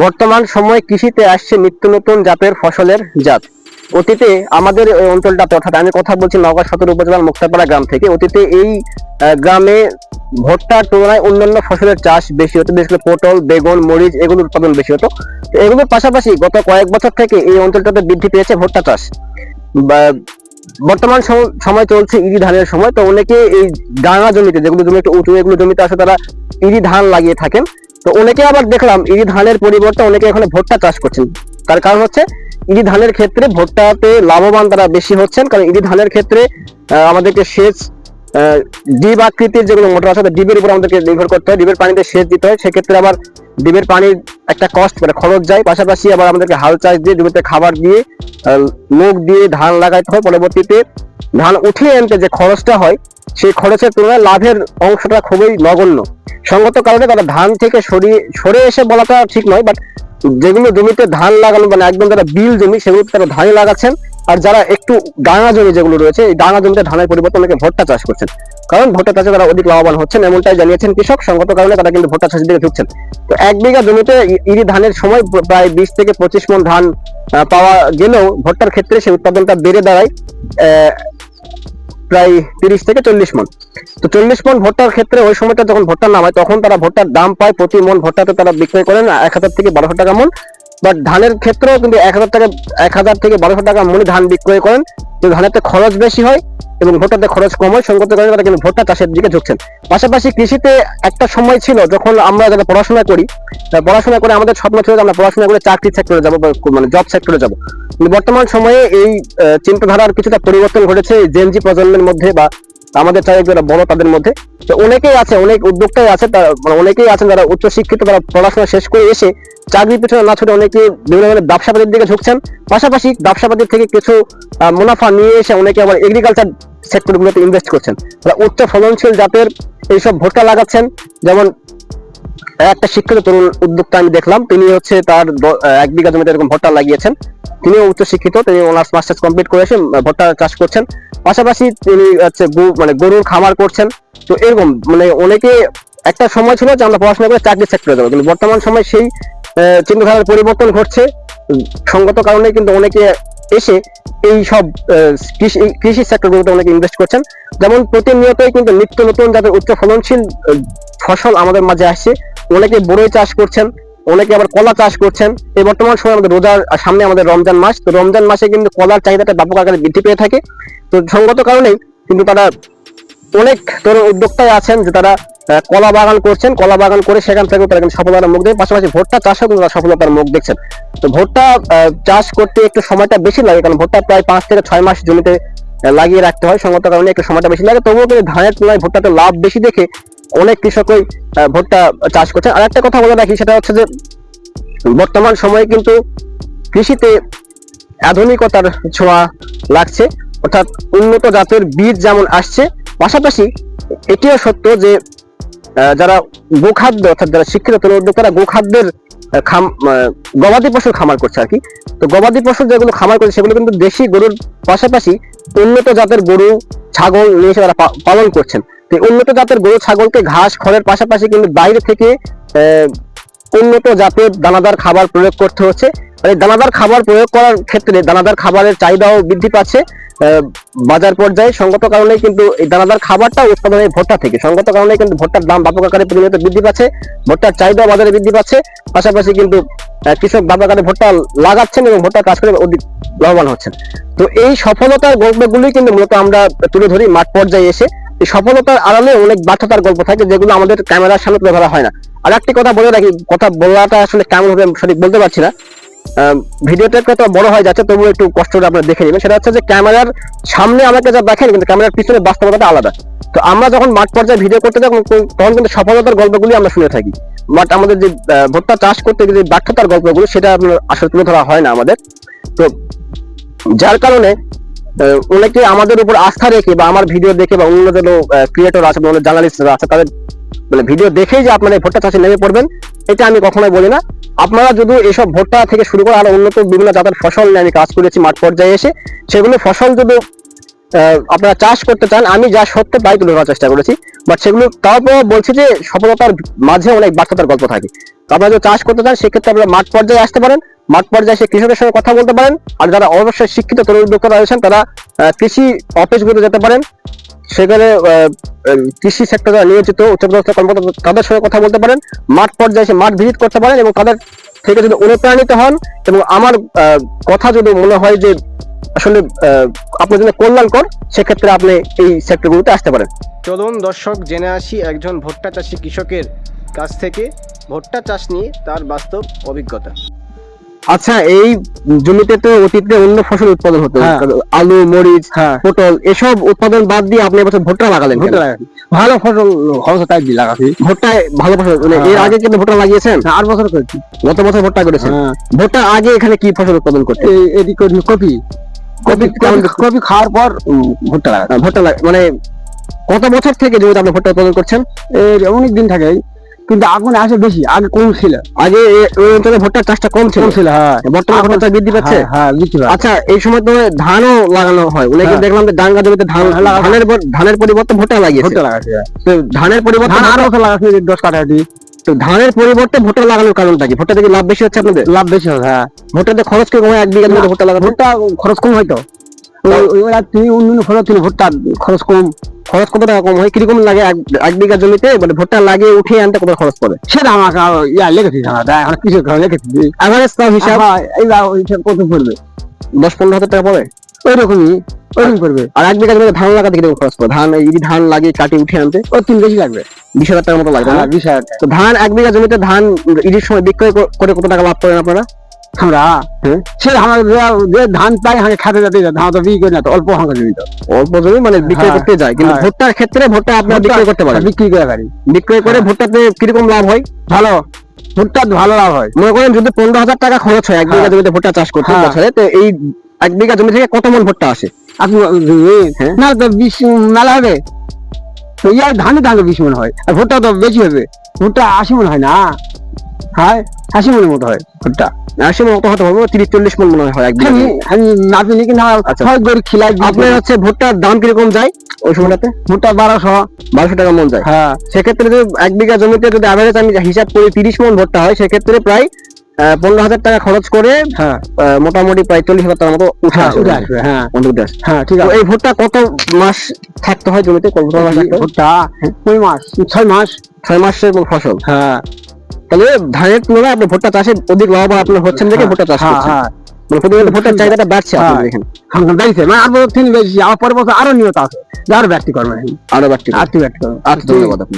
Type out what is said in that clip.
বর্তমান সময়ে কৃষিতে আসছে নিত্য নতুন জাতের ফসলের জাত। অতীতে আমাদের এই অঞ্চলটাতে, অর্থাৎ আমি কথা বলছি নওগাঁ সদর উপজেলার মুক্তাপাড়া গ্রাম থেকে, অতীতে এই গ্রামে ভুট্টার তুলনায় অন্যান্য ফসলের চাষ বেশি হতো। বিশেষ করে পটল, বেগুন, মরিচ এগুলোর উৎপাদন বেশি হতো। তো এগুলোর পাশাপাশি গত কয়েক বছর থেকে এই অঞ্চলটাতে বৃদ্ধি পেয়েছে ভুট্টা চাষ। বর্তমান সময় চলছে ইরি ধানের সময়। তো অনেকে এই ডাঙা জমিতে, যেগুলো জমি একটু উঁচু, এগুলো জমিতে আসে তারা ইরি ধান লাগিয়ে থাকেন। তো অনেকে আবার দেখলাম ইরি ধানের পরিবর্তে অনেকে এখানে ভুট্টা চাষ করছেন। তার কারণ হচ্ছে ইরি ধানের ক্ষেত্রে ভুট্টাতে লাভবান তারা বেশি হচ্ছেন, কারণ ইরি ধানের ক্ষেত্রে আমাদেরকে সেচ, ডিপ আকৃতির যেগুলো মোটর আছে ডিবের উপর আমাদেরকে নির্ভর করতে হয়, ডিবের পানিতে সেচ দিতে হয়। সেক্ষেত্রে আবার ডিবের পানির একটা কস্ট, মানে খরচ যায়। পাশাপাশি আবার আমাদেরকে হাল চাষ দিয়ে জমিতে খাবার দিয়ে মুগ দিয়ে ধান লাগাইতে হয়। পরবর্তীতে ধান উঠিয়ে আনতে যে খরচটা হয়, সেই খরচের তুলনায় লাভের অংশটা খুবই নগণ্য। সঙ্গত কারণে তারা ধান থেকে সরে এসে বলাটা ঠিক নয়, বাট যেগুলো জমিতে ধান লাগানো, মানে একদম যারা বিল জমি, সেগুলোতে তারা ধানই লাগাচ্ছেন। আর যারা একটু ডাঙা জমি যেগুলো রয়েছে, এই ডাঙা জমিতে ধানের পরিবর্তে অনেকে ভুট্টা চাষ করছেন, কারণ ভুট্টা চাষে তারা অধিক লাভবান হচ্ছেন, এমনটাই জানিয়েছেন কৃষক। সঙ্গত কারণে তারা কিন্তু ভুট্টা চাষের দিকে ঝুঁকছেন। তো 1 বিঘা জমিতে ইরি ধানের সময় প্রায় 20 থেকে 25 মণ ধান পাওয়া গেলেও ভুট্টার ক্ষেত্রে সেই উৎপাদনটা বেড়ে দাঁড়ায় প্রায় 30 থেকে 40 মণ। তো 40 মণ ভুট্টার ক্ষেত্রে ওই সময়টা যখন ভুট্টা নামায়, তখন তারা ভুট্টার দাম পায় প্রতি মণ ভুট্টাতে তারা বিক্রয় করেন 1000 থেকে 1200 টাকা মণ। বাট ধানের ক্ষেত্রেও কিন্তু 1000 থেকে 1200 টাকা মণে ধান বিক্রয় করেন। কিন্তু ধানেতে খরচ বেশি হয় এবং ভুট্টাতে খরচ কম হয়। সঙ্গত কারণে তারা কিন্তু ভুট্টা চাষের দিকে ঝুঁকছেন। পাশাপাশি কৃষিতে একটা সময় ছিল যখন আমরা যারা পড়াশোনা করে আমাদের স্বপ্ন ছিল যে আমরা পড়াশোনা করে চাকরির সেক্টরে যাবো, মানে জব সেক্টরে যাবো। কিন্তু বর্তমান সময়ে এই চিন্তাধারার কিছুটা পরিবর্তন ঘটেছে জেনজি প্রজন্মের মধ্যে, বা আমাদের চাই যারা বড় তাদের মধ্যে। তো অনেকেই আছে, অনেক উদ্যোক্তাই আছে, মানে অনেকেই আছেন যারা উচ্চশিক্ষিত, তারা পড়াশোনা শেষ করে এসে চাকরির পিছনে না ছুটে অনেকে বিভিন্ন ধরনের ব্যবসাবাদীর দিকে ঝুঁকছেন। পাশাপাশি ব্যবসাবাদীর থেকে কিছু মুনাফা নিয়ে এসে অনেকে আবার এগ্রিকালচার সেক্টরগুলোতে ইনভেস্ট করছেন। তারা উচ্চ ফলনশীল জাতের এইসব ভুট্টা লাগাচ্ছেন। যেমন একটা শিক্ষিত তরুণ উদ্যোক্তা আমি দেখলাম, তিনি হচ্ছে তার 1 বিঘা জমিতে এরকম ভুট্টা লাগিয়েছেন। তিনিও উচ্চ শিক্ষিত, তিনি অনার্স মাস্টার্স কমপ্লিট করে এসে ভুট্টা চাষ করছেন। পাশাপাশি তিনি হচ্ছে মানে গরুর খামার করছেন। তো এরকম মানে অনেকে, একটা সময় ছিল যে আমরা পড়াশোনা করে চাকরি সেক্টরে যাবো, কিন্তু বর্তমান সময় সেই চিন্তাধারার পরিবর্তন ঘটছে। সঙ্গত কারণে কিন্তু অনেকে এসে এই সব কৃষি সেক্টরগুলোতে অনেকে ইনভেস্ট করছেন। যেমন প্রতিনিয়তই কিন্তু নিত্য নতুন যাদের উচ্চ ফলনশীল ফসল আমাদের মাঝে আসছে। অনেকে বড়ই চাষ করছেন, অনেকে আবার কলা চাষ করছেন। এই বর্তমান সময় আমাদের রোজার সামনে আমাদের রমজান মাস, তো রমজান মাসে কিন্তু কলার চাহিদাটা ব্যাপক আকারে বৃদ্ধি পেয়ে থাকে। তো সঙ্গত কারণেই কিন্তু তারা অনেক তরুণ উদ্যোক্তায় আছেন যে তারা কলা বাগান করছেন। কলা বাগান করে সেখান থেকে তারা কিন্তু সফলতার মুখ দেয়। পাশাপাশি ভুট্টা চাষও কিন্তু তারা সফলতার মুখ দেখছেন। তো ভুট্টা চাষ করতে একটু সময়টা বেশি লাগে, কারণ ভুট্টা প্রায় 5 থেকে 6 মাস জমিতে লাগিয়ে রাখতে হয়। সঙ্গত কারণে একটু সময়টা বেশি লাগে। তবুও কিন্তু ধানের তুলনায় ভুট্টাতে লাভ বেশি দেখে অনেক কৃষকই ভুট্টা চাষ করছেন। আর একটা কথা বলে রাখি, সেটা হচ্ছে যে বর্তমান সময়ে কিন্তু কৃষিতে আধুনিকতার ছোঁয়া লাগছে, অর্থাৎ উন্নত জাতের বীজ যেমন আসছে, পাশাপাশি এটিও সত্য যে যারা গোখাদ্য, অর্থাৎ যারা শিক্ষিত তরুণ উদ্যোক্তারা গোখাদ্যের গবাদি পশুর খামার করছে আর কি। তো গবাদি পশুর যেগুলো খামার করছে সেগুলো কিন্তু দেশি গরুর পাশাপাশি উন্নত জাতের গরু ছাগল নিয়ে এসে তারা পালন করছেন। তো উন্নত জাতের গরু ছাগলকে ঘাস খড়ের পাশাপাশি কিন্তু বাইরে থেকে উন্নত জাতের দানাদার খাবার প্রয়োগ করতে হচ্ছে। এই দানাদার খাবার প্রয়োগ করার ক্ষেত্রে দানাদার খাবারের চাহিদাও বৃদ্ধি পাচ্ছে বাজার পর্যায়ে। সঙ্গত কারণে কিন্তু এই দানাদার খাবারটা উৎপাদন হয় ভুট্টা থেকে। সঙ্গত কারণে কিন্তু ভুট্টার দাম ব্যাপক আকারে প্রতিনিয়ত বৃদ্ধি পাচ্ছে, ভুট্টার চাহিদা বাজারে বৃদ্ধি পাচ্ছে। পাশাপাশি কিন্তু কৃষক ব্যাপক আকারে ভুট্টা লাগাচ্ছেন এবং ভুট্টা চাষ করে অধিক লাভবান হচ্ছেন। তো এই সফলতার গল্পগুলি কিন্তু মূলত আমরা তুলে ধরি মাঠ পর্যায়ে এসে। এই সফলতার আড়ালে অনেক ব্যর্থতার গল্প থাকে, যেগুলো আমাদের ক্যামেরার সামনে তুলে ধরা হয় না। আর একটি কথা বলে রাখি, কথা বলাটা আসলে কেমন হবে সঠিক বলতে পারছি না, ভিডিওটা একটু বড় হয়ে যাচ্ছে, তবুও একটু কষ্ট করে আপনারা দেখে নেবেন। সেটা হচ্ছে যে ক্যামেরার সামনে আমাকে যা দেখেন, কিন্তু ক্যামেরার পিছনে বাস্তবতাটা আলাদা। তো আমরা যখন মাঠ পর্যায়ে ভিডিও করতে যাই তখন কিন্তু সফলতার গল্পগুলি আমরা শুনে থাকি, বাট আমাদের যে ভুট্টা চাষ করতে গিয়ে যে ব্যর্থতার গল্পগুলো সেটা আসলে তুলে ধরা হয় না আমাদের। তো যার কারণে অনেকে আমাদের উপর আস্থা রেখে বা আমার ভিডিও দেখে বা অন্য যেন ক্রিয়েটর আছে, অন্য জার্নালিস্টরা আছে, তাদের মানে ভিডিও দেখেই যে আপনারা ভুট্টা চাষে নেমে পড়বেন, এটা আমি কখনোই বলি না। আপনারা যদি এসব ভুট্টা থেকে শুরু করে আরো উন্নত বিভিন্ন জাতের ফসল নিয়ে আমি কাজ করেছি মাঠ পর্যায়ে এসে, সেগুলো ফসল যদি আপনারা চাষ করতে চান, আমি যা সত্য তাই তুলে ধরার চেষ্টা করেছি, বাট সেগুলো তারপর বলছি যে সফলতার মাঝে অনেক ব্যর্থতার গল্প থাকে। তো আপনারা যদি চাষ করতে চান সেক্ষেত্রে আপনারা মাঠ পর্যায়ে আসতে পারেন, মাঠ পর্যায়ে এসে কৃষকের সঙ্গে কথা বলতে পারেন। আর যারা অবশ্যই শিক্ষিত তরুণ উদ্যোক্তারা রয়েছেন তারা কৃষি অফিসগুলোতে যেতে পারেন, সেখানে কৃষি সেক্টরে নিয়োজিত উচ্চপদস্থ কর্মকর্তা তাদের সঙ্গে কথা বলতে পারেন, মাঠ পর্যায়ে এসে মাঠ ভিজিট করতে পারেন এবং তাদের থেকে যদি অনুপ্রাণিত হন এবং আমার কথা যদি মনে হয় যে আসলে আপনার জন্য কল্যাণকর, সেক্ষেত্রে আপনি এই সেক্টরগুলোতে আসতে পারেন। চলুন দর্শক জেনে আসি একজন ভুট্টা চাষী কৃষকের কাছ থেকে ভুট্টা চাষ নিয়ে তার বাস্তব অভিজ্ঞতা। আচ্ছা, এই জমিতে তো অতীতে অন্য ফসল উৎপাদন হতো, আলু, মরিচ, পটল, এসব উৎপাদন বাদ দিয়ে আপনি এবছর ভুট্টা লাগালেন। ভালো ফসল হয়েছে তাই লাগাচ্ছি। ভুট্টায় ভালো ফসল, মানে এর আগে কিন্তু ভুট্টা লাগিয়েছেন? 8 বছর করেছি। গত বছর ভুট্টা করেছেন। ভুট্টা আগে এখানে কি ফসল উৎপাদন করতেন? এদিকে কপি। কপি খাওয়ার পর ভুট্টা লাগা। ভুট্টা মানে কত বছর থেকে জমিতে আপনি ভুট্টা উৎপাদন করছেন? অনেক দিন থাকে, কিন্তু এখন আসে বেশি, আগে কম ছিল। আগে ওই অঞ্চলে ভুট্টার চাষটা কম ছিল। হ্যাঁ, বর্তমানে ভুট্টার চাষ বৃদ্ধি পাচ্ছে। হ্যাঁ, বৃদ্ধি পাচ্ছে। আচ্ছা, এই সময় তো ধানও লাগানো হয়, অনেকে দেখলাম যে ডাঙ্গা জমিতে ধানের পরিবর্তে ভুট্টা লাগিয়েছে। ভুট্টা লাগাচ্ছে। তো ধানের পরিবর্তে ধান 8 বছর লাগাচ্ছে 10 কাঠা। তো ধানের পরিবর্তে ভুট্টা লাগানোর কারণটা কি? ভুট্টা থেকে লাভ বেশি হচ্ছে আপনাদের? লাভ বেশি হয়। হ্যাঁ, ভুট্টাতে খরচ কি কম হয়? 1 বিঘা জমিতে ভুট্টা লাগানো? ভুট্টা খরচ কম হয়তো। তুমি অন্য ফসল ভুট্টা খরচ কম। খরচ কত টাকা কম হয়? কিরকম লাগে 1 বিঘা জমিতে মানে ভুট্টা লাগিয়ে উঠিয়ে আনতে কত খরচ পড়ে? সেটা আমাকে লেগেছি, এখন কিছু লেগেছি। এভারেজ তাও হিসাব কত পড়বে? 10-15 হাজার টাকা পড়ে ওইরকমই পড়বে। আর 1 বিঘা জমিতে ধান লাগাতে কিরকম খরচ পড়ে? ধান লাগিয়ে কাটি উঠে আনতে ওই 3 বেশি লাগবে। 20,000 টাকার মতো লাগবে। 20,000। তো ধান 1 বিঘা জমিতে ধান ইডির সময় বিক্রয় করে কত টাকা লাভ করেন আপনারা? আমরা ধান পাই খাতে যাতে ধান তো বিক্রি করি না, তো অল্প অল্প জমি মানে বিক্রয় করতে যায়, কিন্তু ভুট্টার ক্ষেত্রে ভুট্টা আপনারা বিক্রয় করতে পারেন। বিক্রি করে পারি। বিক্রয় করে ভুট্টাতে কিরকম লাভ হয়? ভালো, ভুট্টা ভালো লাভ হয়। মনে করেন যদি 15,000 টাকা খরচ হয় 1 বিঘা জমিতে ভুট্টা চাষ করতে বছরে, তো এই 1 বিঘা জমি থেকে কত মন ভুট্টা আসে? আপনি না তো 20 মেলা হবে, তো ধানে 20 মন হয়, আর ভুট্টা তো বেশি হবে। ভুট্টা 80 মন হয় না? হ্যাঁ, 80 মনের মতো হয় ভুট্টা। 80 মন মতো হতে হবে, 30-40 মন মনে হয় 1 বিঘা। আমি নাপিনি, কিন্তু গরু খিলাই। আপনার হচ্ছে ভুট্টার দাম কিরকম যায় ওই সময়টাতে? ভুট্টা 1200 টাকা মন যায়। হ্যাঁ, সেক্ষেত্রে যদি 1 বিঘা জমিতে যদি অ্যাভারেজ আমি হিসাব করি 30 মন ভুট্টা হয়, সেক্ষেত্রে প্রায় 15,000 টাকা খরচ করে মোটামুটি প্রায় 40,000 টাকার মতো উঠে আসবে। হ্যাঁ, ঠিক আছে। এই ভুট্টা কত মাস থাকতে হয় জমিতে? ভুট্টা 6 মাস। 6 মাসের ফসল। হ্যাঁ, তাহলে ধানের তুলনায় আপনি ভুট্টা চাষে অধিক লাভবান আপনার হচ্ছেন দেখে ভুট্টা চাষ করছেন। মানে প্রতিনিয়ত ভুট্টার চাহিদাটা বাড়ছে আপনাদের এখানে। আর বছর বেশি, আমার পরের বছর আরো নিয়ত আছে, আরো ব্যক্তি করবেন, আরো ব্যক্তি করবেন। ধন্যবাদ আপনি।